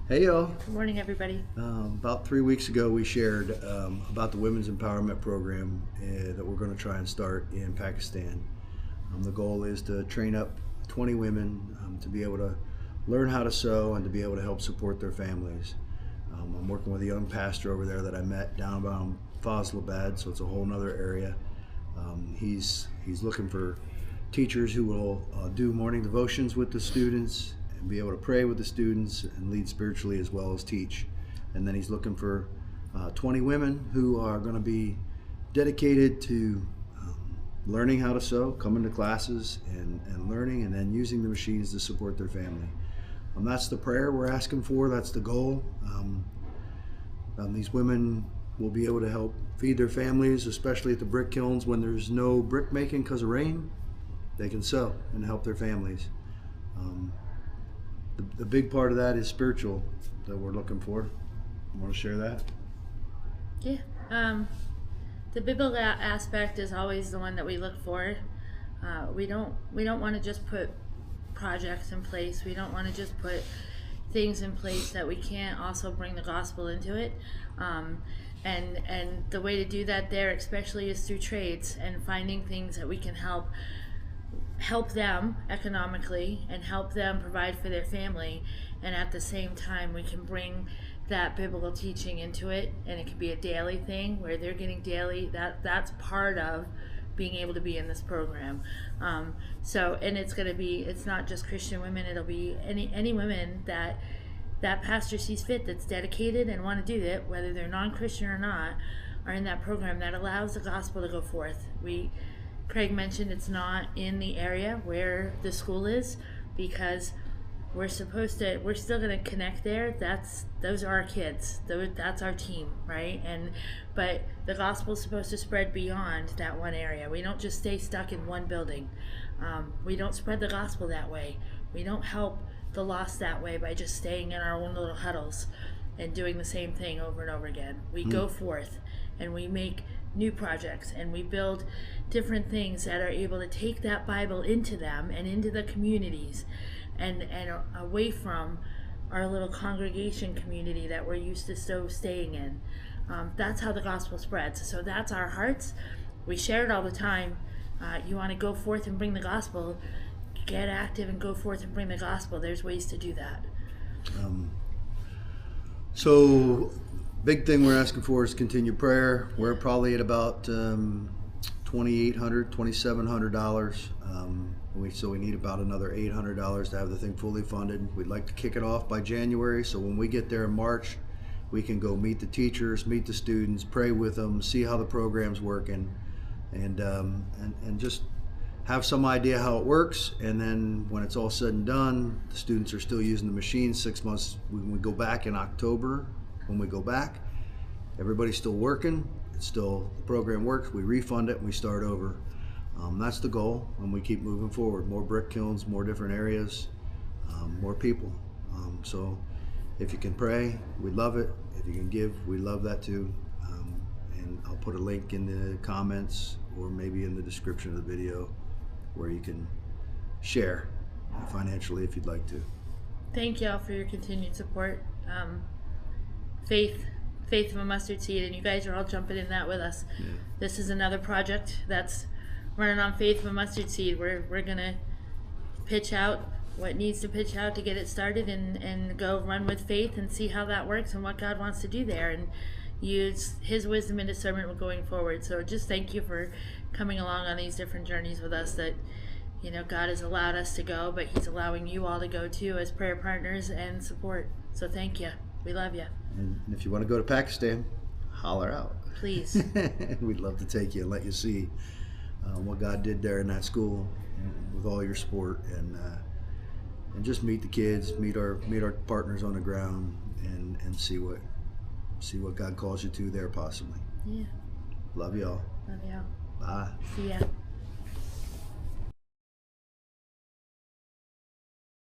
Hey y'all. Good morning, everybody. About 3 weeks ago, we shared about the Women's Empowerment Program that we're going to try and start in Pakistan. The goal is to train up 20 women to be able to learn how to sew and to be able to help support their families. I'm working with a young pastor over there that I met down around Fazlabad, so it's a whole other area. He's looking for teachers who will do morning devotions with the students and be able to pray with the students and lead spiritually as well as teach. And then he's looking for 20 women who are going to be dedicated to learning how to sew, coming to classes and learning, and then using the machines to support their family. That's the prayer we're asking for. That's the goal. These women will be able to help feed their families, especially at the brick kilns when there's no brick making because of rain. They can sew and help their families. The big part of that is spiritual that we're looking for. You want to share that? Yeah. The biblical aspect is always the one that we look for. We don't want to just put projects in place. We don't want to just put things in place that we can't also bring the gospel into it. And the way to do that there especially is through trades and finding things that we can help them economically and help them provide for their family, and at the same time we can bring that biblical teaching into it, and it can be a daily thing where they're getting daily, that's part of being able to be in this program. So and it's not just Christian women, it'll be any women that pastor sees fit that's dedicated and want to do it, whether they're non-Christian or not, are in that program that allows the gospel to go forth. Craig mentioned it's not in the area where the school is because we're still going to connect there. Those are our kids. That's our team, right? But the gospel is supposed to spread beyond that one area. We don't just stay stuck in one building. We don't spread the gospel that way. We don't help the lost that way by just staying in our own little huddles and doing the same thing over and over again. We go forth and we make new projects and we build different things that are able to take that Bible into them and into the communities and away from our little congregation community that we're used to staying in. That's how the gospel spreads. So that's our hearts. We share it all the time. You want to go forth and bring the gospel, get active and go forth and bring the gospel. There's ways to do that. So big thing we're asking for is continued prayer. We're probably at about $2,800, $2,700. So we need about another $800 to have the thing fully funded. We'd like to kick it off by January, so when we get there in March, we can go meet the teachers, meet the students, pray with them, see how the program's working, and just have some idea how it works. And then when it's all said and done, the students are still using the machine 6 months. When we go back in October, everybody's still working. The program works. We refund it and we start over. That's the goal, and we keep moving forward. More brick kilns, more different areas, more people. So if you can pray, we'd love it. If you can give, we love that too. And I'll put a link in the comments or maybe in the description of the video where you can share financially if you'd like to. Thank y'all for your continued support. Faith of a mustard seed, and you guys are all jumping in that with us. Yeah. This is another project that's running on faith of a mustard seed. We're gonna pitch out what needs to pitch out to get it started and go run with faith and see how that works and what God wants to do there and use his wisdom and discernment going forward. So just thank you for coming along on these different journeys with us that God has allowed us to go, but he's allowing you all to go too as prayer partners and support. So thank you. We love you. And if you want to go to Pakistan, holler out. Please. We'd love to take you and let you see what God did there in that school with all your support, and just meet the kids, meet our partners on the ground, and see what God calls you to there possibly. Yeah. Love y'all. Love y'all. Bye. See ya.